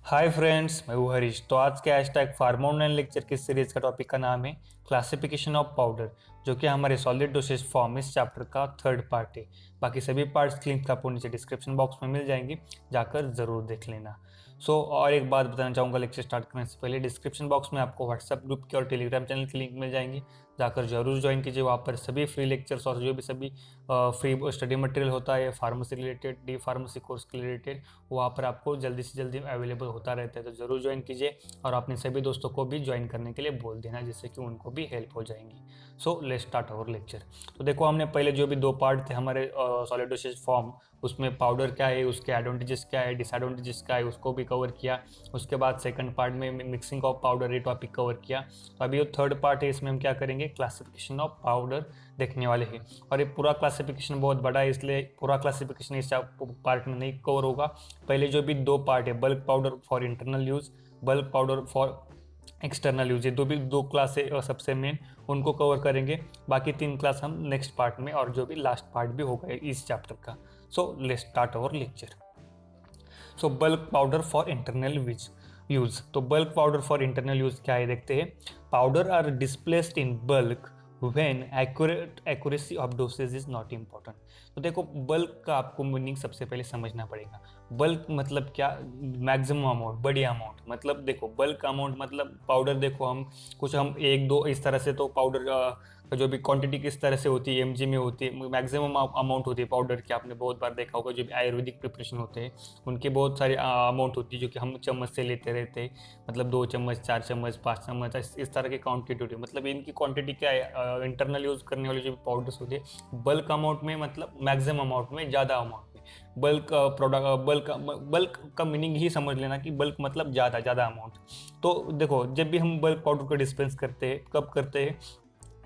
Hi friends, मैं हूँ हरीश। तो आज के हैशटैग फार्मा ऑनलाइन लेक्चर की सीरीज का टॉपिक का नाम है क्लासिफिकेशन ऑफ पाउडर, जो कि हमारे सॉलिड डोसेज फॉर्म इस चैप्टर का थर्ड पार्ट है। बाकी सभी पार्ट्स की लिंक आपको नीचे डिस्क्रिप्शन बॉक्स में मिल जाएंगे, जाकर ज़रूर देख लेना। और एक बात बताना चाहूँगा, लेक्चर स्टार्ट करने से पहले डिस्क्रिप्शन बॉक्स में आपको व्हाट्सएप ग्रुप की और टेलीग्राम चैनल की लिंक मिल जाएंगी, जाकर जरूर ज्वाइन कीजिए। वहाँ पर सभी फ्री लेक्चर्स और जो भी सभी फ्री स्टडी मटेरियल होता है pharmacy related, D pharmacy course के रिलेटेड, वहाँ पर आपको जल्दी से जल्दी अवेलेबल होता रहता है। तो ज़रूर ज्वाइन कीजिए और अपने सभी दोस्तों को भी ज्वाइन करने के लिए बोल देना, जिससे कि उनको भी हेल्प हो जाएंगी। So let's start our lecture. तो देखो, हमने पहले जो भी दो पार्ट थे हमारे सॉलिड डोसेज फॉर्म, उसमें पाउडर क्या है, उसके एडवांटेजेस क्या है, डिसएडवांटेजेस क्या है, उसको भी कवर किया। उसके बाद सेकंड पार्ट में मिक्सिंग ऑफ पाउडर ये टॉपिक कवर किया। तो अभी जो थर्ड पार्ट है, इसमें हम क्या करेंगे, क्लासिफिकेशन ऑफ पाउडर देखने वाले हैं। और ये पूरा क्लासिफिकेशन बहुत बड़ा है, इसलिए पूरा क्लासिफिकेशन इस पार्ट में नहीं कवर होगा। पहले जो भी दो पार्ट है, bulk powder for internal use, bulk powder for external use, ये दो क्लास है सबसे मेन, उनको कवर करेंगे। बाकी तीन क्लास हम नेक्स्ट पार्ट में, और जो भी लास्ट पार्ट भी होगा इस चैप्टर का। So let's start our lecture. So bulk powder for internal use. तो bulk powder for internal use क्या है, देखते हैं। Powder are displaced in bulk when accuracy of dosage is not important. तो देखो, बल्क का आपको मीनिंग सबसे पहले समझना पड़ेगा। बल्क मतलब क्या, मैक्सिमम अमाउंट, बड़ी अमाउंट। मतलब देखो, बल्क अमाउंट मतलब पाउडर, देखो हम एक दो इस तरह से, तो पाउडर का जो भी क्वांटिटी किस तरह से होती है, एमजी में होती है, मैक्सिमम अमाउंट होती है पाउडर की। आपने बहुत बार देखा होगा, जो भी आयुर्वेदिक प्रिपरेशन होते हैं उनके बहुत सारे अमाउंट होती है, जो कि हम चम्मच से लेते रहते हैं। मतलब 2 चम्मच, 4 चम्मच, 5 चम्मच, इस तरह की क्वांटिटी होती है। मतलब इनकी क्वांटिटी क्या है, इंटरनल यूज करने वाले जो भी पाउडर्स होते हैं, बल्क अमाउंट में, मतलब मैक्सिमम अमाउंट में, ज़्यादा अमाउंट में। बल्क का मीनिंग ही समझ लेना कि बल्क मतलब ज़्यादा अमाउंट। तो देखो, जब भी हम बल्क पाउडर को डिस्पेंस करते हैं, कब करते हैं,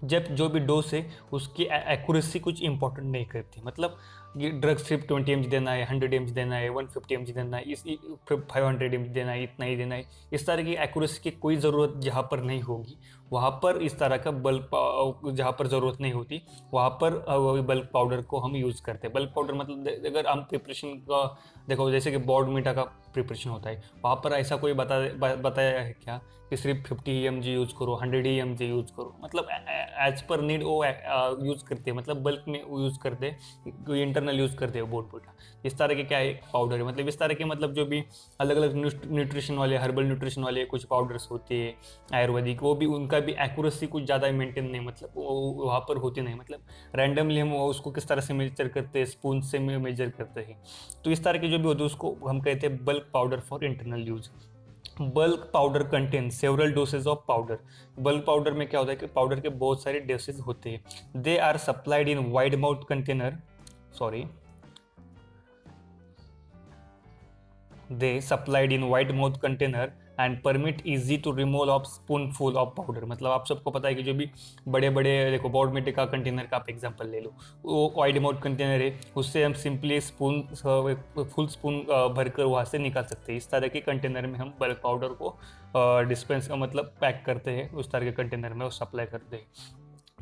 जब जो भी डोज है उसकी एक्यूरेसी कुछ इंपॉर्टेंट नहीं करती। मतलब ये ड्रग सिर्फ 20 mg देना है, 100 mg देना है, 150 mg देना है, इस 500 mg देना है, इतना ही देना है, इस तरह की एक्यूरेसी की कोई ज़रूरत जहाँ पर नहीं होगी, वहाँ पर इस तरह का बल्क, जहाँ पर ज़रूरत नहीं होती वहाँ पर बल्क पाउडर को हम यूज़ करते हैं। बल्क पाउडर मतलब अगर हम प्रिपरेशन का देखो, जैसे कि बॉर्नवीटा का प्रिपरेशन होता है, वहाँ पर ऐसा कोई बताया है क्या कि सिर्फ 50 mg यूज़ करो, 100 mg यूज़ करो। मतलब एज पर नीड वो यूज़ करते हैं, मतलब बल्क में यूज़ करते हैं, कोई इंटरनल यूज़ करते हैं बॉर्नवीटा। इस तरह के क्या है, पाउडर है। मतलब इस तरह के, मतलब जो भी अलग अलग न्यूट्रिशन वाले, हर्बल न्यूट्रिशन वाले कुछ पाउडर्स होते हैं आयुर्वेदिक, वो भी उनका भी एक्यूरेसी कुछ ज़्यादा मेंटेन नहीं, मतलब वो वहाँ पर होती नहीं। मतलब रैंडमली हम उसको किस तरह से मेजर करते हैं, स्पून से मेजर करते हैं। तो इस तरह के जो भी होते हैं उसको हम कहते हैं bulk powder for internal use. Bulk powder contain several dosage of powder. Bulk powder में क्या होता है कि पाउडर के बहुत सारे डोसेज होते हैं। They are supplied in wide mouth container, sorry, they supplied in wide mouth container and permit easy to remove of spoonful of powder। मतलब आप सबको पता है कि जो भी बड़े बड़े, देखो बॉर्नवीटा का कंटेनर का आप एग्जांपल ले लो, वो वाइड माउथ कंटेनर है, उससे हम सिंपली स्पून, फुल स्पून भरकर वहाँ से निकाल सकते हैं। इस तरह के कंटेनर में हम बल्क पाउडर को डिस्पेंस मतलब पैक करते हैं, उस तरह के कंटेनर में वो सप्लाई करते हैं।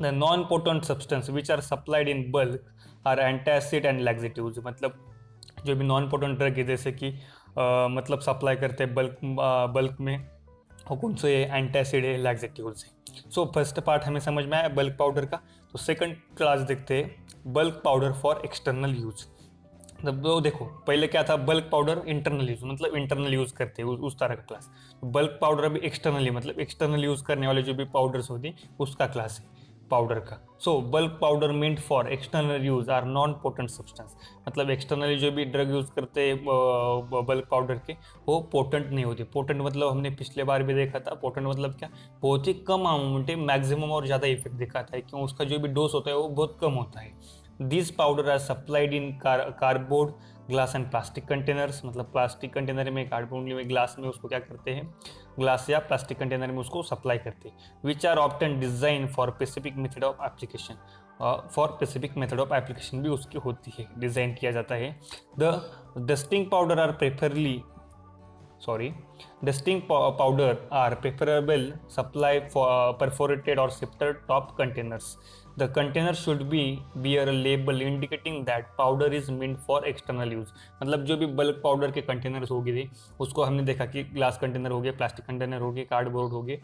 The non potent substance which are supplied in bulk are antacid and laxatives. मतलब जो भी नॉन पोटेंट ड्रग है, जैसे कि मतलब सप्लाई करते हैं बल्क में, और कौन से एंटासिड है, लैक्सेटिव्स है। सो फर्स्ट पार्ट हमें समझ में आया बल्क पाउडर का। तो सेकंड क्लास देखते हैं, bulk powder for external use. मतलब तो देखो, पहले क्या था, बल्क पाउडर इंटरनल यूज, मतलब इंटरनल यूज करते हैं उस तरह का क्लास। तो बल्क पाउडर अभी एक्सटर्नली, मतलब एक्सटर्नल यूज करने वाले जो भी पाउडर्स होती है उसका क्लास है पाउडर का। So bulk powder meant for external use are non potent substance. मतलब एक्सटर्नली जो भी ड्रग यूज करते हैं बल्क पाउडर के, वो पोटेंट नहीं होती। पोटेंट मतलब हमने पिछले बार भी देखा था, पोटेंट मतलब क्या, बहुत ही कम अमाउंट है, मैक्सिमम और ज़्यादा इफेक्ट दिखाता है, क्यों, उसका जो भी डोज होता है वो बहुत कम होता है। This powder are supplied in cardboard, glass and plastic containers. मतलब प्लास्टिक कंटेनर में, कार्डबोर्ड में, ग्लास में उसको क्या करते हैं, ग्लास या प्लास्टिक कंटेनर में उसको सप्लाई करते हैं। Which are often designed for specific method of application. For specific method of application भी उसकी होती है, डिजाइन किया जाता है। The dusting powder are preferably dusting powder are preferable supply for perforated or sifted top containers। The container should be bear a label indicating that powder is meant for external use. मतलब जो भी bulk powder के containers होगी थी उसको हमने देखा कि ग्लास कंटेनर हो गए, प्लास्टिक कंटेनर हो गए, कार्डबोर्ड हो गए,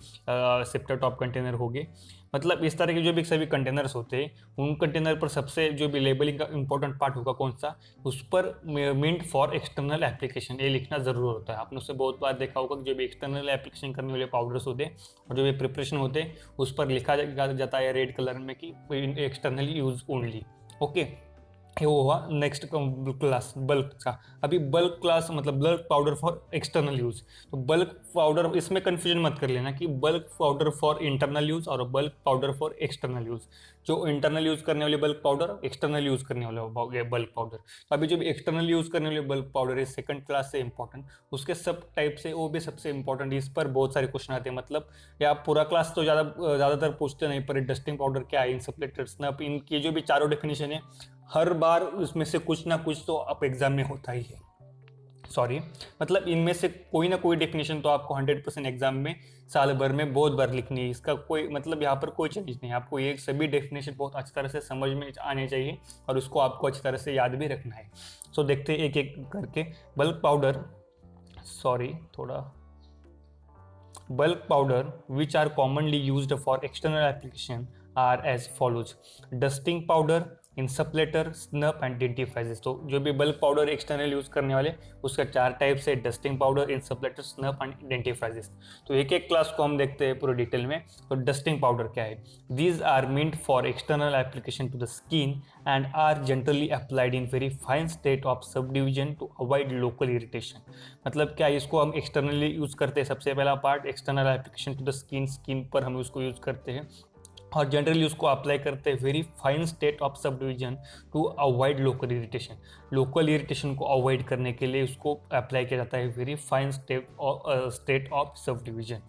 सिप्टर टॉप कंटेनर हो गए, मतलब इस तरह के जो भी सभी कंटेनर्स होते हैं उन कंटेनर पर सबसे जो भी लेबलिंग का इंपॉर्टेंट पार्ट होगा कौन सा, उस पर मींट फॉर एक्सटर्नल एप्लीकेशन ये लिखना जरूर होता है। आपने उससे बहुत बार देखा होगा कि जो भी एक्सटर्नल एप्लीकेशन करने वाले पाउडर्स होते हैं और जो भी प्रिपरेशन होते हैं उस पर लिखा जाता है रेड कलर में कि एक्सटर्नल यूज ओनली। ओके, ये वो हुआ नेक्स्ट क्लास बल्क का। अभी बल्क क्लास मतलब bulk powder for external use. तो बल्क पाउडर, इसमें कंफ्यूजन मत कर लेना कि bulk powder for internal use और bulk powder for external use. जो इंटरनल यूज करने वाले बल्क पाउडर, एक्सटर्नल यूज करने वाले बल्क पाउडर। तो अभी जो भी एक्सटर्नल यूज करने वाले बल्क पाउडर है सेकंड क्लास से इंपॉर्टेंट, उसके सब टाइप से वो भी सबसे इंपॉर्टेंट। इस पर बहुत सारे क्वेश्चन आते हैं, मतलब या पूरा क्लास तो ज़्यादातर पूछते नहीं, पर डस्टिंग पाउडर क्या है, इनसप्लेटर, स्नप, इनकी जो भी चारों डेफिनेशन है हर बार उसमें से कुछ ना कुछ तो आप एग्जाम में होता ही है। सॉरी, मतलब इनमें से कोई ना कोई डेफिनेशन तो आपको 100% एग्जाम में साल भर में बहुत बार लिखनी है। इसका कोई मतलब यहाँ पर कोई चेंज नहीं है। आपको ये सभी डेफिनेशन बहुत अच्छी तरह से समझ में आने चाहिए और उसको आपको अच्छी तरह से याद भी रखना है। सो देखते हैं एक एक करके। बल्क पाउडर, सॉरी थोड़ा, bulk powder which are commonly used for external application are as follows: dusting powder, insufflator, snuff and dentifrices. तो जो भी बल्क पाउडर एक्सटर्नल यूज करने वाले उसका 4 टाइप्स है: dusting powder, इंसप्लेटर, snuff and dentifrices. तो एक एक क्लास को हम देखते हैं पूरे डिटेल में। तो डस्टिंग पाउडर क्या है? These are meant for external application to the skin and are generally applied in very fine state of sub division to avoid local irritation. मतलब क्या, इसको हम एक्सटर्नली यूज करते हैं। सबसे पहला part external application to the skin, skin पर हम उसको यूज करते हैं और जनरली उसको अप्लाई करते हैं very fine state of sub division to avoid local irritation. Local irritation को अवॉइड करने के लिए उसको अप्लाई किया जाता है very fine state of sub division.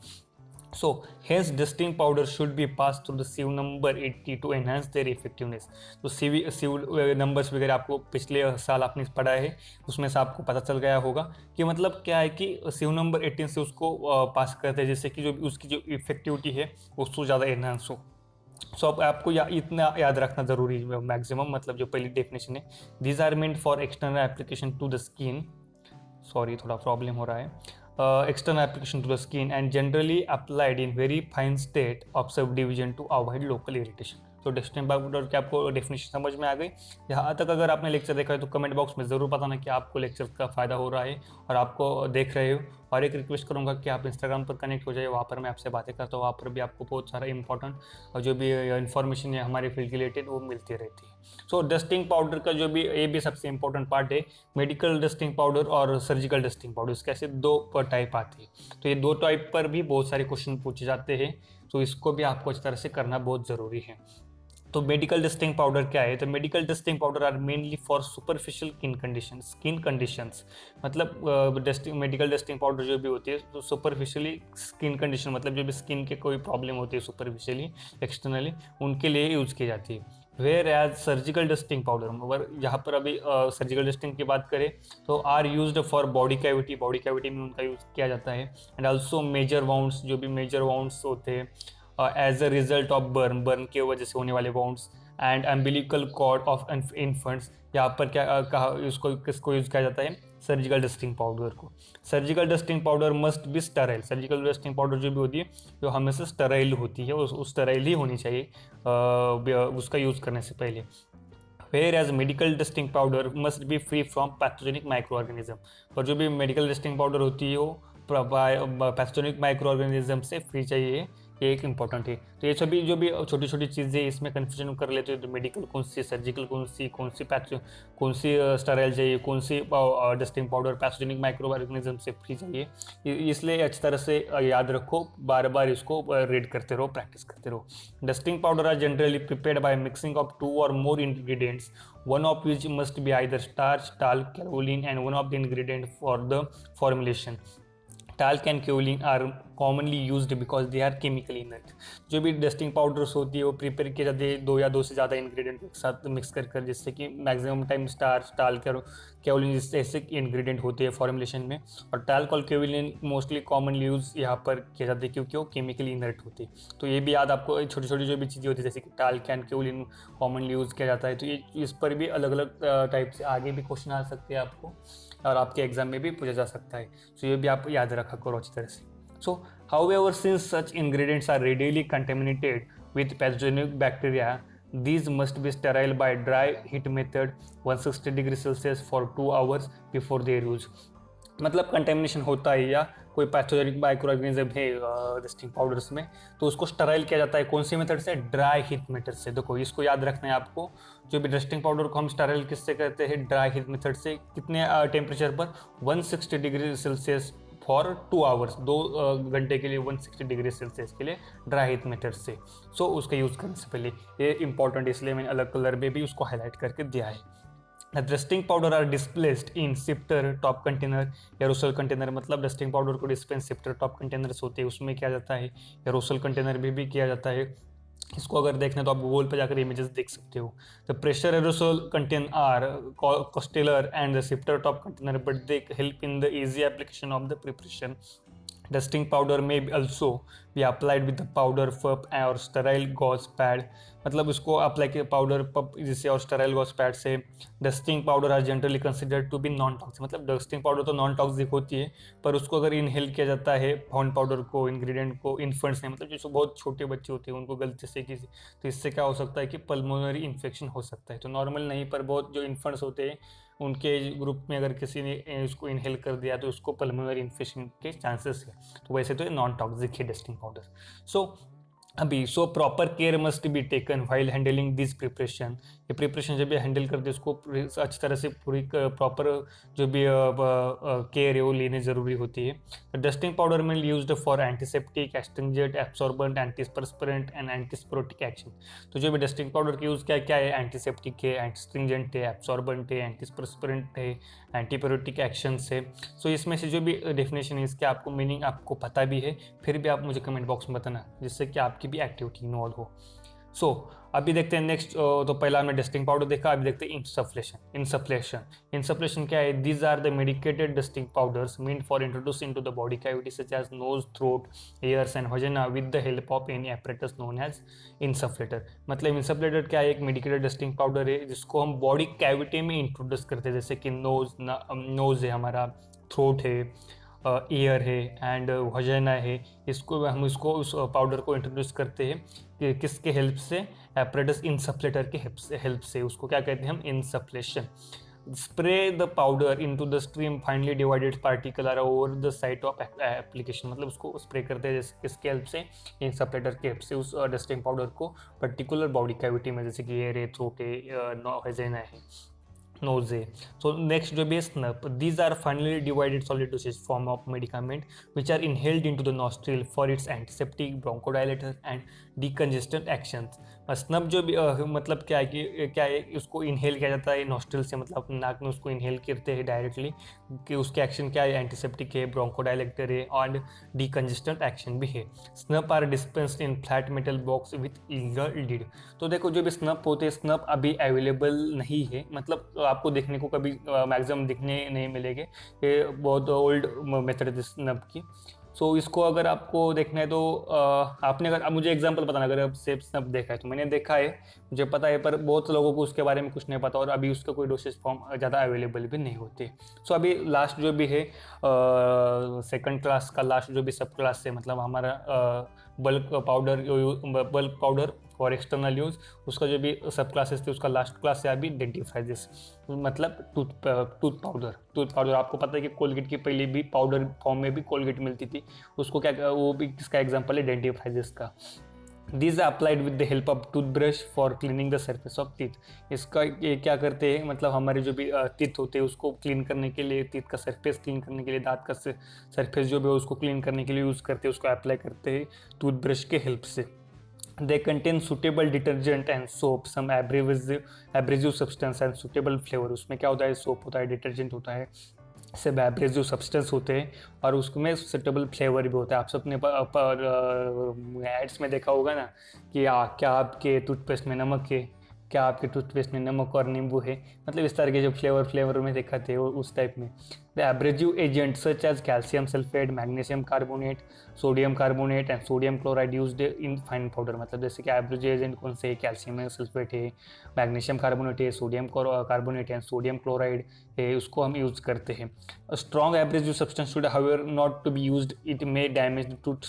So hence dusting powder should be passed through the sieve number 80 to enhance their effectiveness। तो sieve numbers वगैरह आपको पिछले साल आपने पढ़ा है, उसमें से आपको पता चल गया होगा कि मतलब क्या है कि sieve नंबर 18 से उसको पास करते हैं जिससे कि जो उसकी जो इफेक्टिविटी है उसको ज़्यादा एनहांस हो। सो अब आपको इतना याद रखना जरूरी है मैक्सिमम, मतलब जो पहली डेफिनेशन है, these are meant for external application to the skin, sorry थोड़ा प्रॉब्लम हो रहा है, external application to the skin and generally applied in very fine state of subdivision to avoid local irritation। तो dusting powder की आपको definition समझ में आ गई। यहाँ तक अगर आपने लेक्चर देखा है तो कमेंट बॉक्स में ज़रूर बताना कि आपको लेक्चर का फ़ायदा हो रहा है और आपको देख रहे हो। और एक रिक्वेस्ट करूँगा कि आप इंस्टाग्राम पर कनेक्ट हो जाए, वहाँ पर मैं आपसे बातें करता हूँ, वहाँ पर भी आपको बहुत सारा इंपॉर्टेंट और जो भी इन्फॉर्मेशन है हमारे फील्ड के रिलेटेड वो मिलती रहती है। सो डस्टिंग पाउडर का जो भी ये भी सबसे इंपॉर्टेंट पार्ट है, मेडिकल डस्टिंग पाउडर और सर्जिकल डस्टिंग पाउडर, इसके ऐसे 2 टाइप आती है। तो ये 2 टाइप पर भी बहुत सारे क्वेश्चन पूछे जाते हैं, तो इसको भी आपको अच्छी तरह से करना बहुत ज़रूरी है। तो मेडिकल डस्टिंग पाउडर क्या है? तो medical dusting powder are mainly for superficial skin conditions. मतलब मेडिकल डस्टिंग पाउडर जो भी होती है तो सुपरफिशियली स्किन कंडीशन, मतलब जो भी स्किन के कोई प्रॉब्लम होती है सुपरफिशियली एक्सटर्नली, उनके लिए यूज़ की जाती है। Whereas surgical dusting powder, मगर यहाँ पर अभी सर्जिकल डस्टिंग की बात करें तो are used for body cavity में उनका यूज़ किया जाता है। एंड ऑल्सो मेजर वाउंड्स, जो भी मेजर वाउंड्स होते हैं as a result of burn के वजह से होने वाले wounds, and umbilical cord of infants. यहाँ पर क्या कहा, उसको किसको यूज़ किया जाता है? सर्जिकल डस्टिंग पाउडर को। Surgical dusting powder must be Sterlite. Surgical dusting powder जो भी होती है जो हमेशा स्टराइल होती है, उस स्टराइल ही होनी चाहिए उसका यूज़ करने से पहले। Whereas medical dusting powder must be free from pathogenic microorganism। पर जो भी मेडिकल डस्टिंग पाउडर होती है वो पैथोजेनिक माइक्रो ऑर्गेनिज्म से फ्री चाहिए, ये एक इंपॉर्टेंट है। तो ये सभी जो भी छोटी छोटी चीज़ें इसमें कन्फ्यूजन कर लेते हैं, तो मेडिकल कौन सी, सर्जिकल कौन सी स्टराइल चाहिए, कौन सी dusting powder pathogenic micro organism से फ्री चाहिए, इसलिए अच्छी तरह से याद रखो, बार बार इसको रीड करते रहो, प्रैक्टिस करते रहो। Dusting powder are generally prepared by mixing of 2 or more ingredients, one of which must be either starch, talc, kaolin and one of the ingredient for the formulation। Talc and kaolin are commonly used because they are chemically inert. जो भी dusting powders होती है वो prepare किए जाते हैं 2 या 2 से ज़्यादा इंग्रेडिएंट एक साथ मिक्स कर जिससे कि मैक्सिमम टाइम स्टार्च टाल्क और केओलिन ऐसे इंग्रेडिएंट होते हैं फॉर्मुलेशन में, और टाल्क और केओलिन मोस्टली कॉमनली यूज़ यहाँ पर किया जाता है क्योंकि वो केमिकली इनर्ट होती है। तो ये भी याद आपको, छोटी छोटी जो भी चीज़ें होती है जैसे कि talc and kaolin commonly use किया जाता है, तो ये इस पर भी अलग अलग टाइप से आगे भी क्वेश्चन आ सकते हैं आपको और आपके एग्जाम में भी पूछा जा सकता है। तो ये भी आप याद रखा करो अच्छी तरह से। So, however, since such ingredients are readily contaminated with pathogenic bacteria, these must be sterile by dry heat method 160 degree Celsius for 2 hours before their use. मतलब कंटेमिनेशन होता है या कोई पैथोजेनिक माइक्रो ऑर्गेनिज्म है डस्टिंग पाउडर्स में, तो उसको स्टराइल किया जाता है कौन सी मेथड से? ड्राई हीट मेथड से। देखो इसको याद रखना है आपको, जो भी डस्टिंग पाउडर को हम स्टराइल किससे करते हैं? ड्राई हीट मेथड से। कितने टेम्परेचर पर? 160 डिग्री सेल्सियस फॉर 2 आवर्स, 2 घंटे के लिए 160 डिग्री सेल्सियस के लिए ड्राई हीट मेथड से। सो उसका यूज़ करने से पहले ये इंपॉर्टेंट, इसलिए मैंने अलग कलर में भी उसको हाईलाइट करके दिया है। Dusting powder are displaced in sifter top container, aerosol container, मतलब डस्टिंग पाउडर को डिस्पेंस सिफ्टर टॉप कंटेनर्स होते हैं उसमें किया जाता है, एरोसल कंटेनर में भी किया जाता है। इसको अगर देखना तो आप गूगल पे जाकर इमेजेस देख सकते हो। The pressure aerosol container कॉस्टेलर and the sifter top container but they help in the easy application of the preparation. Dusting powder में also be applied with the powder puff और sterile gauze pad, मतलब इसको apply किया powder पप जिससे और sterile gauze pad से। Dusting powder are generally considered to be non toxic, मतलब डस्टिंग पाउडर तो नॉन टॉक्सिक होती है, पर उसको अगर इनहेल किया जाता है फाउंड पाउडर को, इंग्रेडिएंट को इन्फेंट्स ने, मतलब जो बहुत छोटे बच्चे होते हैं उनको गलती से किसी, तो इससे क्या हो सकता है कि पल्मोनरी इन्फेक्शन हो सकता है। तो नॉर्मल नहीं, पर बहुत जो इन्फेंट्स होते हैं उनके ग्रुप में अगर किसी ने इसको इनहेल कर दिया तो उसको पल्मोनरी इन्फेक्शन के चांसेस है। तो वैसे तो ये नॉन टॉक्सिक है dusting powder. So proper care must be taken while handling this preparation. ये प्रिपरेशन जब भी हैंडल करते हैं उसको अच्छी तरह से पूरी प्रॉपर जो भी केयर है वो लेने ज़रूरी होती है। डस्टिंग पाउडर में used for antiseptic, astringent, absorbent, antiperspirant and antipruritic action. तो जो भी डस्टिंग पाउडर की यूज़ क्या है? एंटीसेप्टिक है, एस्ट्रिंजेंट है, एब्सॉर्बेंट है, एंटीस्पर्सपेरेंट है, एंटीपोरोटिक एक्शन है। सो इसमें से जो भी डेफिनेशन है इसके आपको मीनिंग आपको पता भी है, फिर भी आप मुझे कमेंट बॉक्स में बताना जिससे कि आपकी भी एक्टिविटी इन्वॉल्व हो। सो अभी देखते हैं नेक्स्ट। तो पहला हमने डस्टिंग पाउडर देखा, अभी देखते हैं इंसफ्लेशन क्या है? These are the medicated dusting powders meant for introduce into the body cavity such as nose, throat, ears and vagina with the help of any apparatus known as insufflator. मतलब insufflator क्या है? एक medicated dusting powder है जिसको हम body cavity में introduce करते हैं, जैसे कि नोज है हमारा, थ्रोट है, ईयर है एंड वजाइना है। इसको हम उस पाउडर को इंट्रोड्यूस करते हैं कि किसके हेल्प से? एपरेटस इंसफ्लेटर के हेल्प से। उसको क्या कहते हैं हम? Insufflation. Spray the powder into the stream finely divided particle are over the site of application, मतलब उसको स्प्रे करते हैं जैसे किसके हेल्प से? इंसफ्लेटर के हेल्प से उस डस्टिंग पाउडर को पर्टिकुलर बॉडी कैविटी में, जैसे कि ईयर है, थ्रोट है, वजाइना है, nose. So next जो भी है snap. These are finally divided solid dosage form of medicament which are inhaled into the nostril for its antiseptic, bronchodilator and decongestant actions. Snub जो भी मतलब क्या है उसको इनहेल किया जाता है नॉस्ट्रिल से, मतलब नाक में उसको इनहेल करते हैं डायरेक्टली, कि उसके एक्शन क्या है? एंटीसेप्टिक है, ब्रोंकोडायलेक्टर है और डीकंजेस्टेंट एक्शन भी है। Snuff are dispensed in flat metal box with legal lid. तो देखो जो भी स्नब होते हैं, स्नब अभी अवेलेबल नहीं है, मतलब आपको देखने को कभी मैक्सिमम दिखने नहीं मिलेंगे, ये बहुत ओल्ड मेथड है स्नब की। सो इसको अगर आपको देखना है तो आपने अगर मुझे एग्जांपल बताना, अगर आप सेब स्नब देखा है तो मैंने देखा है, मुझे पता है, पर बहुत लोगों को उसके बारे में कुछ नहीं पता और अभी उसका कोई डोसेज फॉर्म ज़्यादा अवेलेबल भी नहीं होते। सो अभी लास्ट जो भी है सेकंड क्लास का लास्ट जो भी सब क्लास है, मतलब हमारा bulk powder for external use, उसका जो भी सब क्लासेस थे उसका लास्ट क्लास है अभी डेंटिफ्राइजिस, मतलब टूथ पाउडर। आपको पता है कि कोलगेट की पहले भी पाउडर फॉर्म में भी कोलगेट मिलती थी, उसको क्या, वो भी किसका एग्जाम्पल है? डेंटिफ्राइजिस का। These are applied with the help of toothbrush for cleaning the surface of teeth. इसका ये क्या करते हैं? मतलब हमारे जो भी टीथ होते हैं उसको क्लीन करने के लिए, टीथ का सरफेस क्लीन करने के लिए, दांत का सरफेस जो भी है उसको क्लीन करने के लिए यूज़ करते हैं, उसको अप्लाई करते हैं टूथब्रश के हेल्प से। They contain suitable detergent and soap, some abrasive substance and suitable flavor. उसमें क्या होता है? सोप होता है, डिटर्जेंट होता है, सब एब्रेसिव सब्सटेंस होते हैं और उसमें सुटेबल फ्लेवर भी होता है। आप सबने एड्स में देखा होगा ना कि क्या आपके टूथपेस्ट में नमक है, क्या आपके टूथपेस्ट में नमक और नींबू है, मतलब इस तरह के जो फ्लेवर में दिखाते हैं वो उस टाइप में। The abrasive agent such as calcium sulphate, magnesium carbonate, sodium carbonate and sodium chloride used in fine powder. मतलब जैसे कि एब्रेसिव एजेंट कौन से है, कैल्शियम सल्फेट है, मैग्नीशियम कार्बोनेट है, सोडियम कार्बोनेट है, सोडियम क्लोराइड है, उसको हम यूज़ करते हैं। Strong abrasive substance should however not to be used, it may damage tooth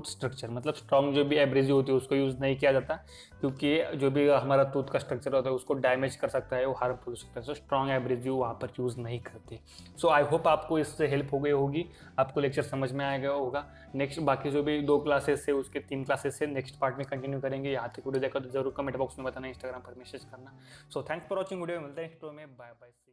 structure. मतलब स्ट्रॉन्ग जो भी एब्रेसिव होती है उसको यूज़ नहीं किया जाता, क्योंकि जो भी हमारा टूथ का स्ट्रक्चर होता है उसको डैमेज कर सकता है, वो हार्मफुल हो सकता है। सो स्ट्रॉन्ग एब्रेसिव वहाँ पर यूज़ नहीं करते। सो आई होप आपको इससे हेल्प हो गई होगी, आपको लेक्चर समझ में आ गया होगा। नेक्स्ट बाकी जो भी 2 क्लासेस है उसके 3 क्लासेस से नेक्स्ट पार्ट में कंटिन्यू करेंगे। यहाँ तक वीडियो देखा तो जरूर कमेंट बॉक्स में बताना, इंस्टाग्राम पर मैसेज करना। So thanks for watching video, मिलते हैं नेक्स्ट वीडियो में। Bye bye.